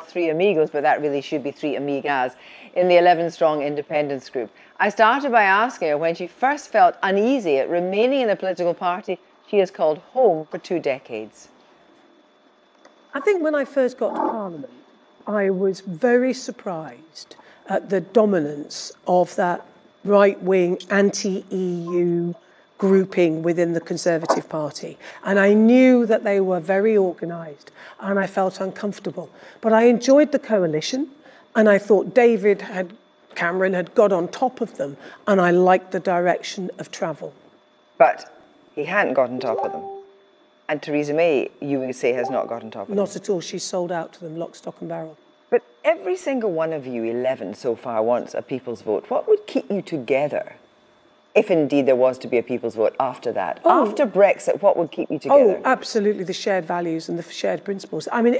Three amigos, but that really should be three amigas in the 11-strong independence group. I started by asking her when she first felt uneasy at remaining in a political party she has called home for 2 decades. I think when I first got to Parliament, I was very surprised at the dominance of that right-wing, anti-EU grouping within the Conservative Party. And I knew that they were very organised and I felt uncomfortable. But I enjoyed the coalition and I thought David Cameron had got on top of them and I liked the direction of travel. But he hadn't got on top of them. And Theresa May, you would say, has not got on top of them. Not at all. She's sold out to them, lock, stock and barrel. But every single one of you, 11 so far, wants a people's vote. What would keep you together? If indeed there was to be a people's vote after that. After Brexit, what would keep you together? Oh, absolutely, the shared values and the shared principles. I mean,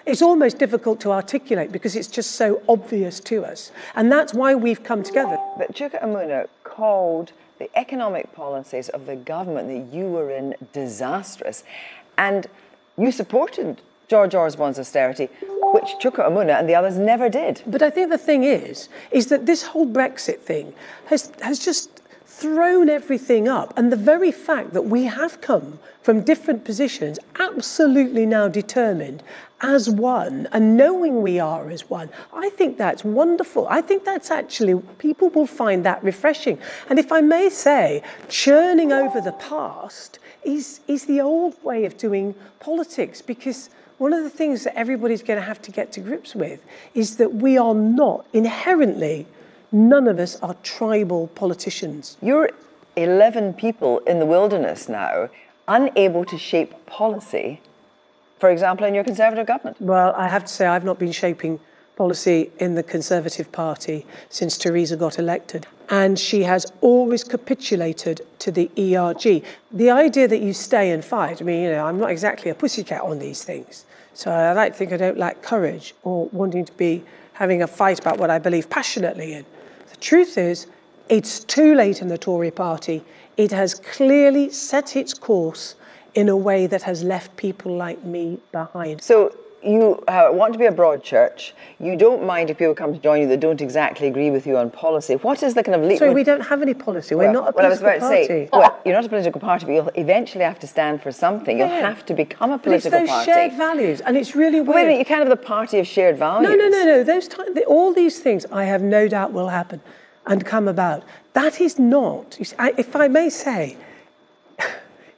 it's almost difficult to articulate because it's just so obvious to us. And that's why we've come together. But Chuka Umunna called the economic policies of the government that you were in disastrous. And you supported George Osborne's austerity, which Chuka Umunna and the others never did. But I think the thing is that this whole Brexit thing has just thrown everything up, and the very fact that we have come from different positions, absolutely now determined as one, and knowing we are as one, I think that's wonderful. I think that's actually, people will find that refreshing. And if I may say, churning over the past is the old way of doing politics, because one of the things that everybody's going to have to get to grips with is that we are not inherently, none of us are tribal politicians. You're 11 people in the wilderness now, unable to shape policy, for example, in your Conservative government. Well, I have to say I've not been shaping policy in the Conservative Party since Theresa got elected. And she has always capitulated to the ERG. The idea that you stay and fight, I mean, you know, I'm not exactly a pussycat on these things. So I like to think I don't lack courage or wanting to be having a fight about what I believe passionately in. The truth is, it's too late in the Tory party. It has clearly set its course in a way that has left people like me behind. So you want to be a broad church. You don't mind if people come to join you that don't exactly agree with you on policy. What is the kind of leap? Sorry, we don't have any policy. We're not a political party. I was about to say, well, you're not a political party, but you'll eventually have to stand for something. You'll have to become a political party. But it's those shared values, and it's really weird. Wait a minute, you can't have the party of shared values. No. All these things, I have no doubt, will happen and come about. That is not, if I may say,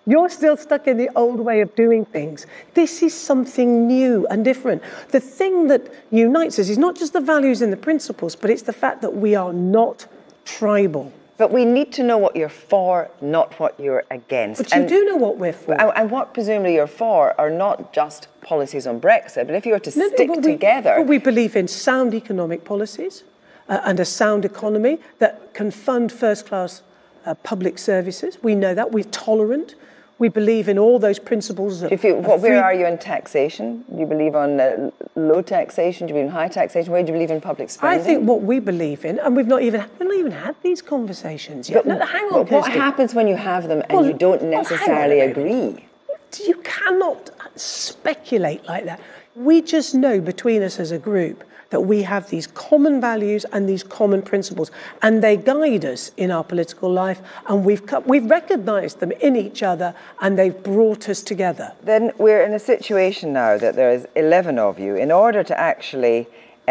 you're still stuck in the old way of doing things. This is something new and different. The thing that unites us is not just the values and the principles, but it's the fact that we are not tribal. But we need to know what you're for, not what you're against. But you do know what we're for. And what presumably you're for are not just policies on Brexit, but if you were to stick together... We believe in sound economic policies and a sound economy that can fund first-class public services. We know that. We're tolerant. We believe in all those principles. Where are you in taxation? Do you believe on low taxation? Do you believe in high taxation? Where do you believe in public spending? I think what we believe in, and we've not even had these conversations yet. But, hang on, what happens when you have them and you don't necessarily agree? You cannot speculate like that. We just know between us as a group that we have these common values and these common principles, and they guide us in our political life, and we've recognised them in each other, and they've brought us together. Then we're in a situation now that there is 11 of you. In order to actually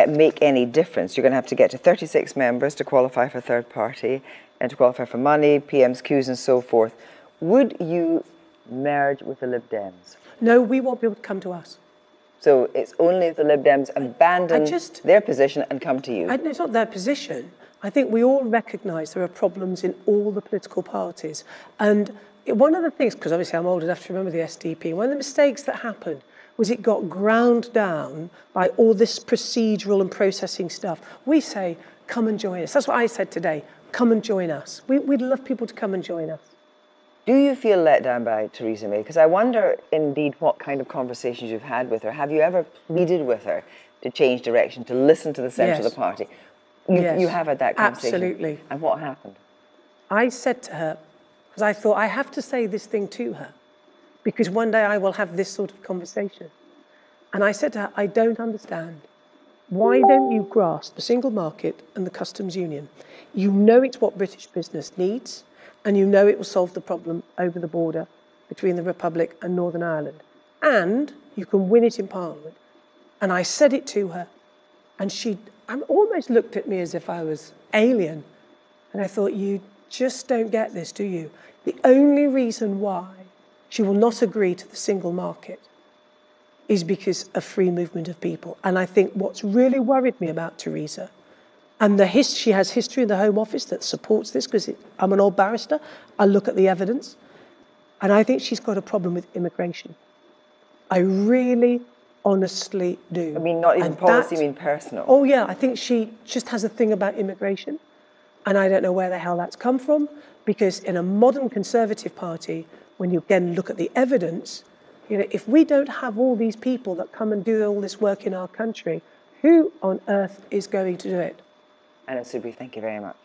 make any difference, you're going to have to get to 36 members to qualify for third party and to qualify for money, PM's, Qs and so forth. Would you merge with the Lib Dems? No, we want people to come to us. So it's only if the Lib Dems abandon their position and come to you? It's not their position. I think we all recognise there are problems in all the political parties. And one of the things, because obviously I'm old enough to remember the SDP, one of the mistakes that happened was it got ground down by all this procedural and processing stuff. We say, come and join us. That's what I said today. Come and join us. We'd love people to come and join us. Do you feel let down by Theresa May? Because I wonder, indeed, what kind of conversations you've had with her. Have you ever pleaded with her to change direction, to listen to the centre of the party? You have had that conversation? Absolutely. And what happened? I said to her, because I thought, I have to say this thing to her, because one day I will have this sort of conversation. And I said to her, I don't understand. Why don't you grasp the single market and the customs union? You know it's what British business needs, and you know it will solve the problem over the border between the Republic and Northern Ireland. And you can win it in Parliament. And I said it to her, and she almost looked at me as if I was alien. And I thought, you just don't get this, do you? The only reason why she will not agree to the single market is because of free movement of people. And I think what's really worried me about Theresa, and she has history in the Home Office that supports this, because I'm an old barrister, I look at the evidence, and I think she's got a problem with immigration. I really, honestly do. I mean, not even policy, I mean personal. Oh yeah, I think she just has a thing about immigration, and I don't know where the hell that's come from, because in a modern Conservative party, when you again look at the evidence, you know, if we don't have all these people that come and do all this work in our country, who on earth is going to do it? Anna Soubry, thank you very much.